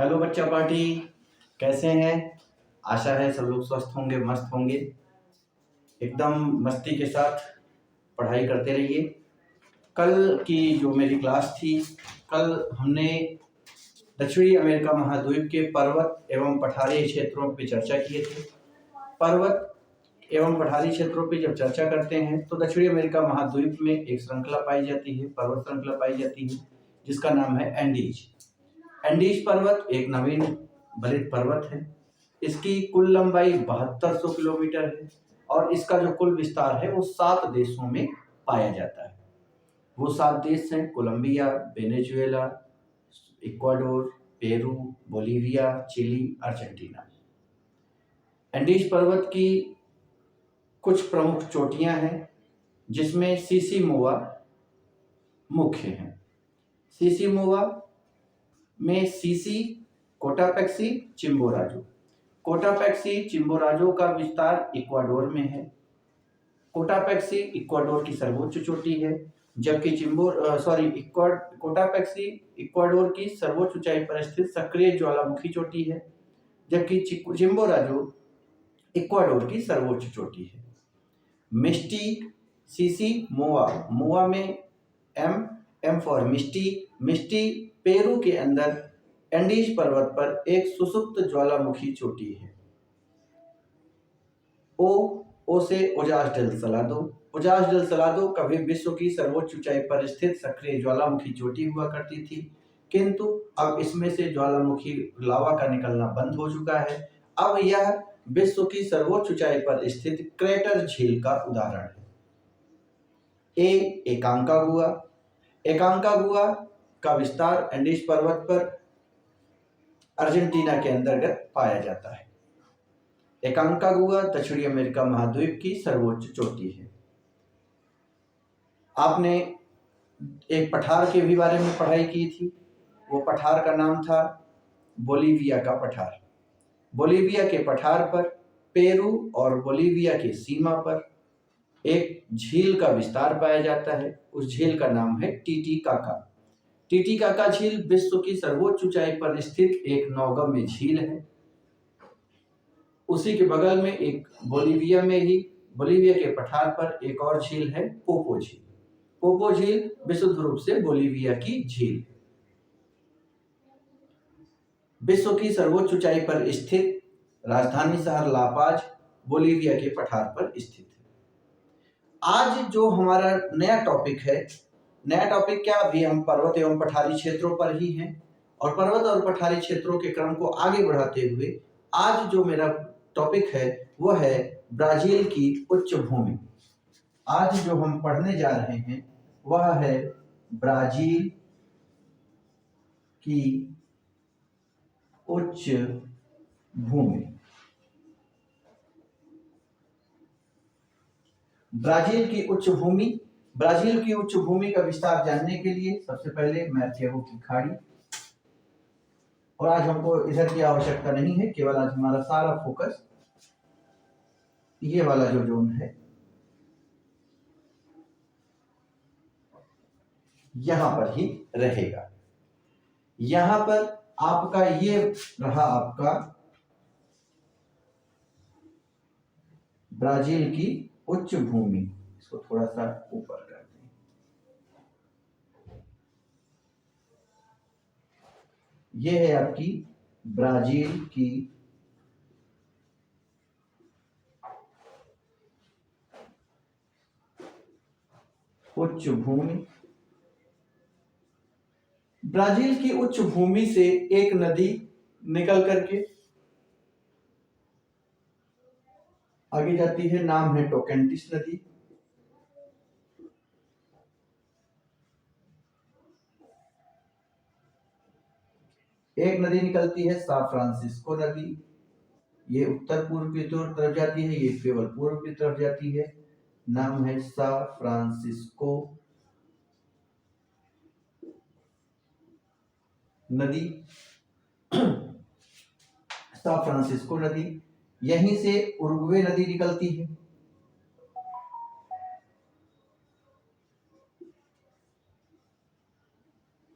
Hello बच्चा party, कैसे हैं? आशा है सब लोग स्वस्थ होंगे, मस्त होंगे। एकदम मस्ती के साथ पढ़ाई करते रहिए। कल की जो मेरी क्लास थी, कल हमने दक्षिणी अमेरिका महाद्वीप के पर्वत एवं पठारी क्षेत्रों पर चर्चा किए थे। पर्वत एवं पठारी क्षेत्रों पर जब चर्चा करते हैं तो दक्षिणी अमेरिका महाद्वीप में एक श्रृंखला पाई जाती है, पर्वत श्रृंखला पाई जाती है, जिसका नाम है एंडीज। एंडीज पर्वत एक नवीन बलित पर्वत है। इसकी कुल लंबाई 7200 किलोमीटर है और इसका जो कुल विस्तार है वो 7 देशों में पाया जाता है। वो 7 देश हैं: Colombia, Venezuela, Ecuador, Peru, Bolivia, Chile, Argentina. Andes पर्वत की कुछ प्रमुख चोटियां हैं, जिसमें सीसीमोआ मुख्य है। सीसीमोआ में सीसी, कोटापेक्सी, चिम्बोराजो। कोटापेक्सी चिम्बोराजो का विस्तार इक्वाडोर में है। कोटापेक्सी इक्वाडोर की सर्वोच्च चोटी है, जबकि कोटापेक्सी इक्वाडोर की सर्वोच्च ऊंचाई पर स्थित सक्रिय ज्वालामुखी चोटी है, जबकि चिम्बोराजो इक्वाडोर की सर्वोच्च चोटी है। मिस्टी, सीसी, मोआ, मोआ में M for Misti. Misti Peru के अंदर एंडीज पर्वत पर एक सुसुप्त ज्वालामुखी चोटी है। ओ से ओजास डेल सलादो। ओजास डेल सलादो कभी विश्व की सर्वोच्च ऊंचाई पर स्थित सक्रिय ज्वालामुखी चोटी हुआ करती थी, किंतु अब इसमें से ज्वालामुखी लावा का निकलना बंद हो चुका है। अब यह विश्व की सर्वोच्च ऊंचाई पर स्थित क्रेटर झील का उदाहरण है। एकांकागुआ। एकांकागुआ का विस्तार एंडीज पर्वत पर अर्जेंटीना के अंतर्गत पाया जाता है। एकांकागुआ दक्षिणी अमेरिका महाद्वीप की सर्वोच्च चोटी है। आपने एक पठार के भी बारे में पढ़ाई की थी। वो पठार का नाम था बोलीविया का पठार। बोलीविया के पठार पर पेरू और बोलीविया की सीमा पर एक झील का विस्तार पाया जाता है। उस झील का नाम है टीटीकाका। टीटीकाका झील विश्व की सर्वोच्च ऊंचाई पर स्थित एक नौगम्य झील है। उसी के बगल में एक बोलीविया के पठार पर एक और झील है, पोपो झील। पोपो झील विशुद्ध रूप से बोलीविया की झील। विश्व की सर्वोच्च ऊंचाई पर स्थित राजधानी शहर लापाज बोलीविया के पठार पर स्थित है। आज जो हमारा नया टॉपिक है, नया टॉपिक क्या, अभी हम पर्वत एवं पठारी क्षेत्रों पर ही हैं और पर्वत और पठारी क्षेत्रों के क्रम को आगे बढ़ाते हुए आज जो मेरा टॉपिक है वह है ब्राजील की उच्च भूमि। आज जो हम पढ़ने जा रहे हैं वह है ब्राजील की उच्च भूमि। ब्राजील की उच्च भूमि। ब्राजील की उच्च भूमि का विस्तार जानने के लिए सबसे पहले मैर्केगो की खाड़ी, और आज हमको इधर की आवश्यकता नहीं है, केवल आज हमारा सारा फोकस ये वाला जो जोन है यहां पर ही रहेगा। यहां पर आपका ये रहा आपका ब्राजील की उच्च भूमि। इसको थोड़ा सा ऊपर कर दें। यह है आपकी ब्राजील की उच्च भूमि। ब्राजील की उच्च भूमि से एक नदी निकल करके आगे जाती है, नाम है टोकेंटिस नदी। एक नदी निकलती है सा फ्रांसिस्को नदी। ये उत्तर पूर्व की तरफ जाती है, ये केवल पूर्व की तरफ जाती है। नाम है सा फ्रांसिस्को नदी। सा फ्रांसिस्को नदी, यहीं से उरुग्वे नदी निकलती है।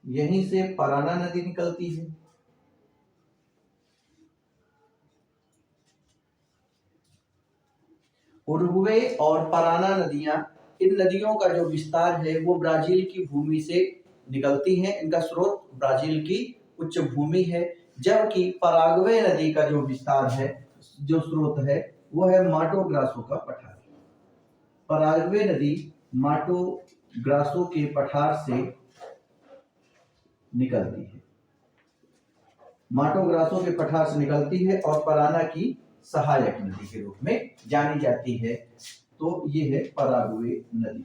यहीं से पराना नदी निकलती है। उरुग्वे और पराना नदियां, इन नदियों का जो विस्तार है वो ब्राजील की भूमि से निकलती हैं। इनका स्रोत ब्राजील की उच्च भूमि है, जबकि पराग्वे नदी का जो विस्तार है, जो स्रोत है, वो है माटो ग्रासो का पठार। पराग्वे नदी माटो ग्रासो के पठार से निकलती है, माटो ग्रासो के पठार से निकलती है और पराना की सहायक नदी के रूप में जानी जाती है। तो ये है पराग्वे नदी,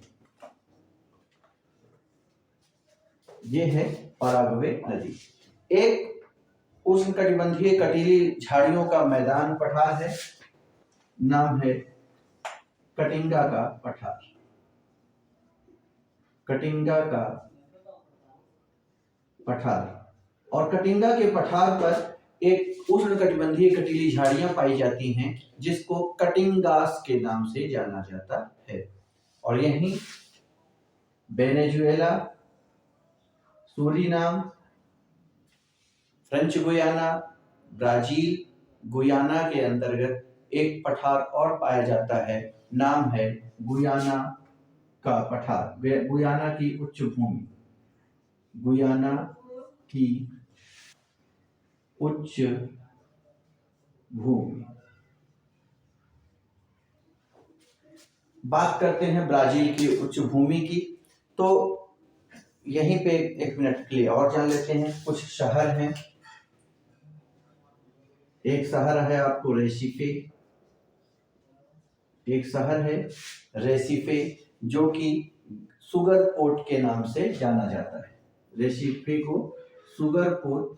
ये है पराग्वे नदी। एक उष्णकटिबंधीय कटीली झाड़ियों का मैदान पठार है, नाम है कटिंगा का पठार। कटिंगा का पठार, और कटिंगा के पठार पर एक उष्णकटिबंधीय कटीली झाड़ियां पाई जाती हैं, जिसको कटिंगास के नाम से जाना जाता है। और यहीं Venezuela, Suriname, French Guiana, Brazil Guyana के अंतर्गत एक पठार और पाया जाता है, नाम है गुयाना का पठार। गुयाना की उच्च भूमि, गुयाना की उच्च भूमि। बात करते हैं ब्राजील की उच्च भूमि की, तो यहीं पे एक मिनट के लिए और जान लेते हैं। कुछ शहर हैं, एक शहर है आपको रेसिफे, एक शहर है रेसिफे जो कि सुगर पोर्ट के नाम से जाना जाता है। रेसिफे को सुगर पोर्ट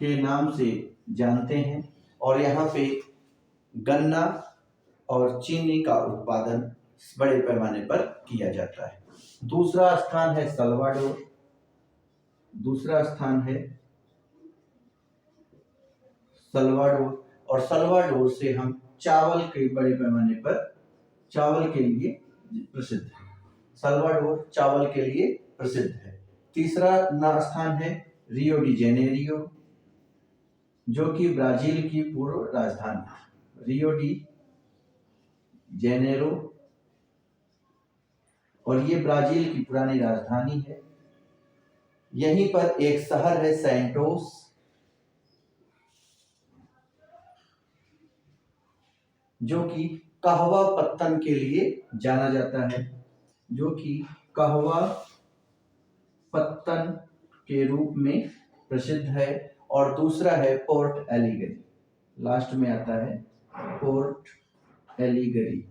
के नाम से जानते हैं, और यहाँ पे गन्ना और चीनी का उत्पादन बड़े पैमाने पर किया जाता है। दूसरा स्थान है सल्वाडोर, दूसरा स्थान है सल्वाडोर, और सल्वाडोर से हम चावल के बड़े पैमाने पर, चावल के लिए प्रसिद्ध है। सल्वाडोर चावल के लिए प्रसिद्ध है। तीसरा स्थान है रियो डी जेनेरियो, जो कि ब्राजील की पूर्व राजधानी है। रियो डी जेनेरो, और ये ब्राजील की पुरानी राजधानी है। यहीं पर एक शहर है सैंटोस, जो कि कहवा पत्तन के लिए जाना जाता है, जो कि कहवा पत्तन के रूप में प्रसिद्ध है। और दूसरा है पोर्ट एलिगरी, लास्ट में आता है पोर्ट एलिगरी,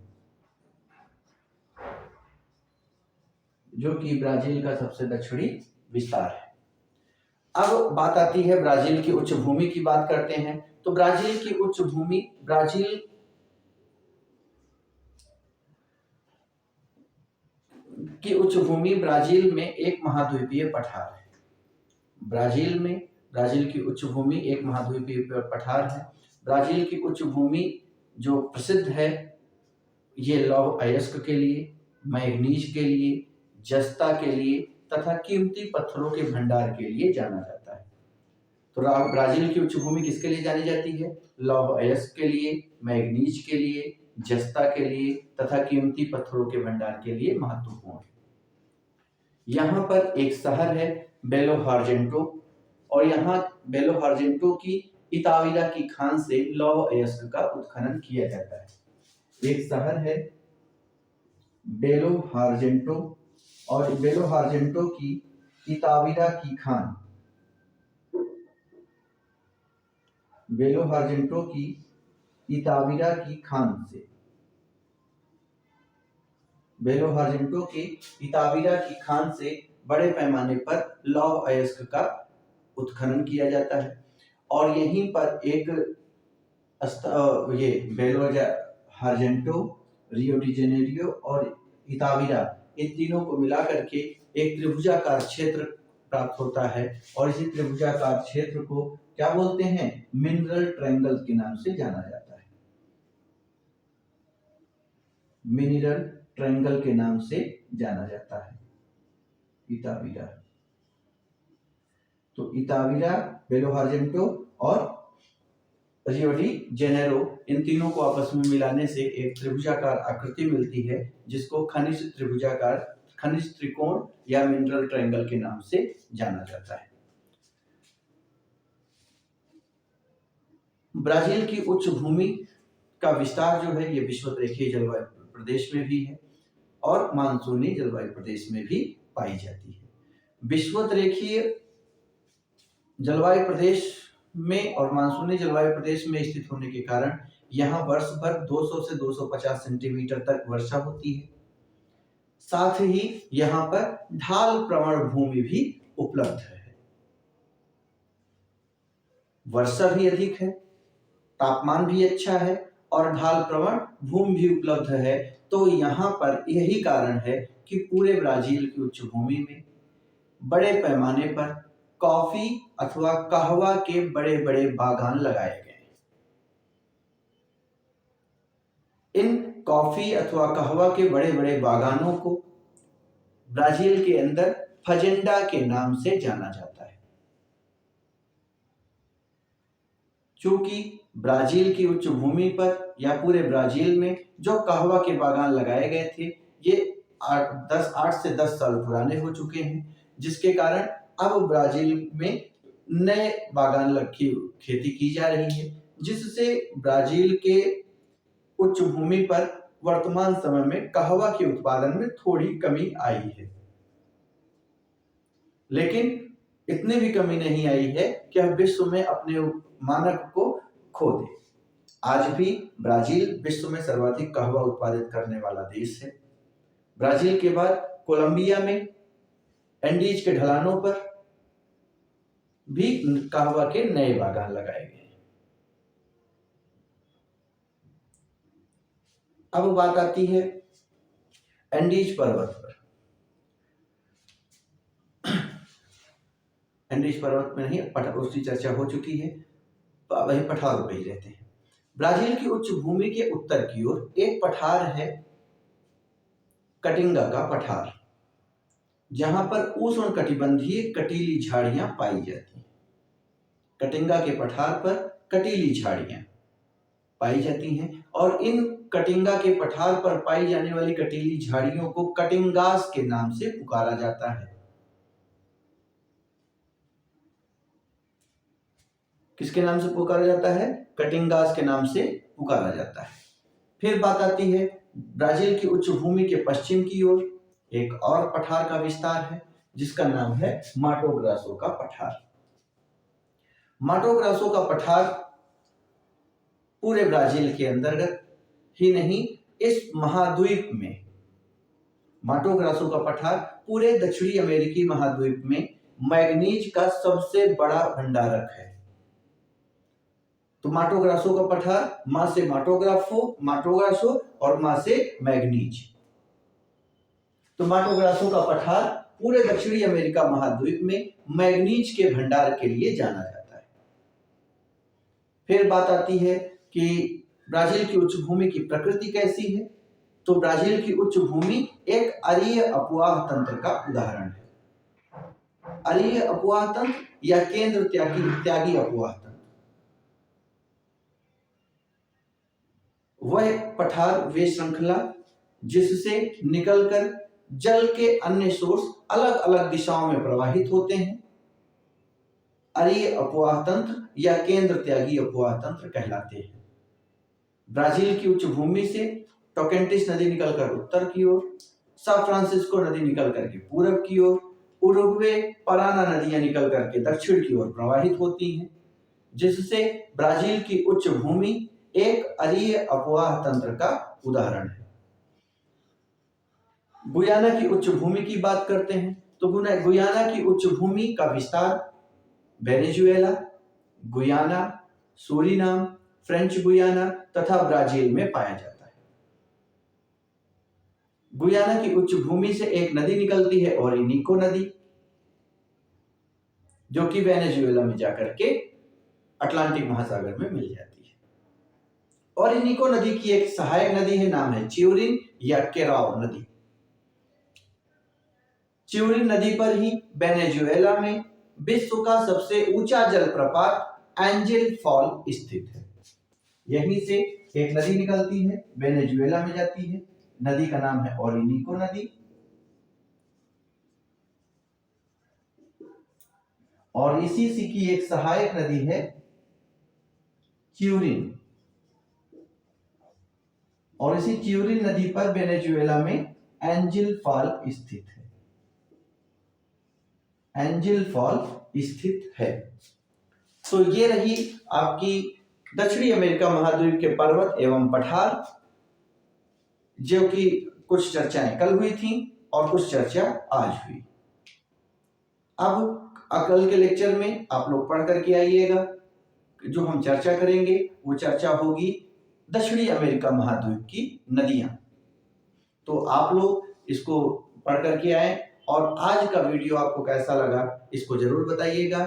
जो कि ब्राजील का सबसे दक्षिणी विस्तार है। अब बात आती है ब्राजील की उच्च भूमि की, बात करते हैं। तो ब्राजील की उच्च भूमि, ब्राजील की उच्च भूमि ब्राजील में एक महाद्वीपीय पठार है। ब्राजील में, ब्राजील की उच्च भूमि एक महाद्वीपीय पठार है। ब्राजील की उच्च भूमि जो प्रसिद्ध है, ये लौह अयस्क के लिए, मैग्नीज के लिए, जस्ता के लिए तथा कीमती पत्थरों के भंडार के लिए जाना जाता है। तो ब्राजील की उच्च भूमि किसके लिए जानी जाती है? लौह अयस्क के लिए, मैग्नीज के लिए, जस्ता के लिए तथा कीमती पत्थरों के भंडार के लिए महत्वपूर्ण है। यहाँ पर एक शहर है बेलो हार्जेंटो, और यहाँ बेलो हार्जेंटो की इताविला की खान से लौह अयस्क का उत्खनन किया जाता है। एक शहर है बेलो हार्जेंटो, और बेलो हार्जेंटो की इताविला की खान, बेलो हार्जेंटो की इताविला की खान से, बेलो हार्जेंटो के इताविला की खान से बड़े पैमाने पर लौह अयस्क का उत्खनन किया जाता है। और यहीं पर एक ये बेलो हार्जेंटो, रियो डी जेनेरियो और इताविला, इन तीनों को मिलाकर के एक त्रिभुजाकार क्षेत्र प्राप्त होता है, और इसी त्रिभुजाकार क्षेत्र को क्या बोलते हैं? मिनरल ट्रायंगल के नाम से जाना जाता है। मिनरल ट्रायंगल के नाम से जाना जाता है इताविला। तो इताविला, बेलो हार्जेंटो और रियो डी जेनेरो, इन तीनों को आपस में मिलाने से एक त्रिभुजाकार आकृति मिलती है, जिसको खनिज त्रिकोण या मिनरल ट्रायंगल के नाम से जाना जाता है। ब्राजील की उच्च भूमि का विस्तार जो है ये विषुवत-रेखीय जलवायु प्रदेश में भी है और मानसूनी जलवायु प्रदेश में भी पाई जाती है। विषुवत-रेखीय जलवायु प्रदेश में और मानसूनी जलवायु प्रदेश में स्थित होने के कारण यहाँ वर्ष भर 200 से 250 सेंटीमीटर तक वर्षा होती है। साथ ही यहाँ पर ढाल प्रवण भूमि भी उपलब्ध है। वर्षा भी अधिक है, तापमान भी अच्छा है और ढाल प्रवण भूमि भी उपलब्ध है। तो यहाँ पर यही कारण है कि पूरे ब्राजील की उच्च भूमि में बड़े पैमाने पर कॉफी अथवा कहवा के बड़े बड़े बागान लगाए गए। इन कॉफी अथवा कहवा के बड़े बड़े बागानों को ब्राजील के अंदर फजेंडा के नाम से जाना जाता है। चूंकि ब्राजील की उच्च भूमि पर या पूरे ब्राजील में जो कहवा के बागान लगाए गए थे ये 8 से 10 साल पुराने हो चुके हैं, जिसके कारण अब ब्राजील में नए बागान की खेती की जा रही है, जिससे ब्राजील के उच्च भूमि पर वर्तमान समय में कहवा के उत्पादन में थोड़ी कमी आई है। लेकिन इतनी भी कमी नहीं आई है कि अब विश्व में अपने मानक को खो दे। आज भी ब्राजील विश्व में सर्वाधिक कहवा उत्पादित करने वाला देश है। ब्राजील के बाद कोलंबिया में एंडीज के ढलानों पर भी कहवा के नए बागान लगाए गए। अब बात आती है एंडीज पर्वत पर। एंडीज पर्वत में नहीं, उसकी चर्चा हो चुकी है, वही पठार पे ही रहते हैं। ब्राजील की उच्च भूमि के उत्तर की ओर एक पठार है, कटिंगा का पठार, जहां पर उष्णकटिबंधीय कटीली झाड़ियां पाई जाती हैं। कटिंगा के पठार पर कटीली झाड़ियां पाई जाती हैं और इन कटिंगा के पठार पर पाई जाने वाली कटीली झाड़ियों को कटिंगास के नाम से पुकारा जाता है। किसके नाम से पुकारा जाता है? कटिंगास के नाम से पुकारा जाता है। फिर बात आती है ब्राजील की उच्च भूमि के पश्चिम की ओर एक और पठार का विस्तार है, जिसका नाम है माटो ग्रासो का पठार। माटो ग्रासो का पठार पूरे ब्राजील के अंतर्गत ही नहीं, इस महाद्वीप में माटो ग्रासो का पठार पूरे दक्षिणी अमेरिकी महाद्वीप में मैग्नीज का सबसे बड़ा भंडारक है। तो माटो ग्रासो का पठार, मां से माटो ग्रासो और मां से मैग्नीज। तो माटो ग्रासो का पठार पूरे दक्षिणी अमेरिका महाद्वीप में मैग्नीज के भंडार के लिए जाना जाता है। फिर बात आती है कि ब्राजील की उच्च भूमि की प्रकृति कैसी है। तो ब्राजील की उच्च भूमि एक अरीय अपवाह तंत्र का उदाहरण है। अरीय अपवाह तंत्र या केंद्र त्यागी अपवाह तंत्र, वह पठार वे श्रृंखला जिससे निकलकर जल के अन्य सोर्स अलग अलग दिशाओं में प्रवाहित होते हैं, अरीय अपवाह तंत्र या केंद्र त्यागी अपवाह तंत्र कहलाते हैं। ब्राजील की उच्च भूमि से टोकेंटिस नदी निकलकर उत्तर की ओर, सान फ्रांसिस्को नदी निकल करके पूरब की ओर, उरुग्वे पराना नदियां निकल करके दक्षिण की ओर प्रवाहित होती हैं, जिससे ब्राजील की उच्च भूमि एक अरीय अपवाह तंत्र का उदाहरण है। गुयाना की उच्च भूमि की बात करते हैं तो गुयाना की उच्च भूमि का विस्तार Venezuela, Guyana, Suriname, French Guiana तथा ब्राजील में पाया जाता है। गुयाना की उच्च भूमि से एक नदी निकलती है, ओरिनिको नदी, जो कि वेनेजुएला में जाकर के अटलांटिक महासागर में मिल जाती है। ओरिनिको नदी की एक सहायक नदी है, नाम है चिउरिन या केराव नदी। चिउरिन नदी पर ही वेनेजुएला में विश्व का सबसे ऊंचा जलप्रपात एंजेल फॉल स्थित है। यहीं से एक नदी निकलती है, वेनेजुएला में जाती है। नदी का नाम है ओरिनिको नदी। और इसी की एक सहायक नदी है च्यूरिन। और इसी च्यूरिन नदी पर वेनेजुएला में एंजिल फॉल स्थित है। एंजिल फॉल स्थित है। तो ये रही आपकी दक्षिणी अमेरिका महाद्वीप के पर्वत एवं पठार, जो कि कुछ चर्चाएं कल हुई थी और कुछ चर्चा आज हुई। अब कल के लेक्चर में आप लोग पढ़ करके आइएगा। जो हम चर्चा करेंगे वो चर्चा होगी दक्षिणी अमेरिका महाद्वीप की नदियां। तो आप लोग इसको पढ़ करके आए। और आज का वीडियो आपको कैसा लगा इसको जरूर बताइएगा।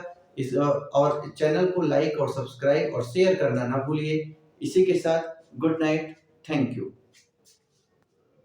और चैनल को लाइक और सब्सक्राइब और शेयर करना ना भूलिए। इसी के साथ गुड नाइट, थैंक यू।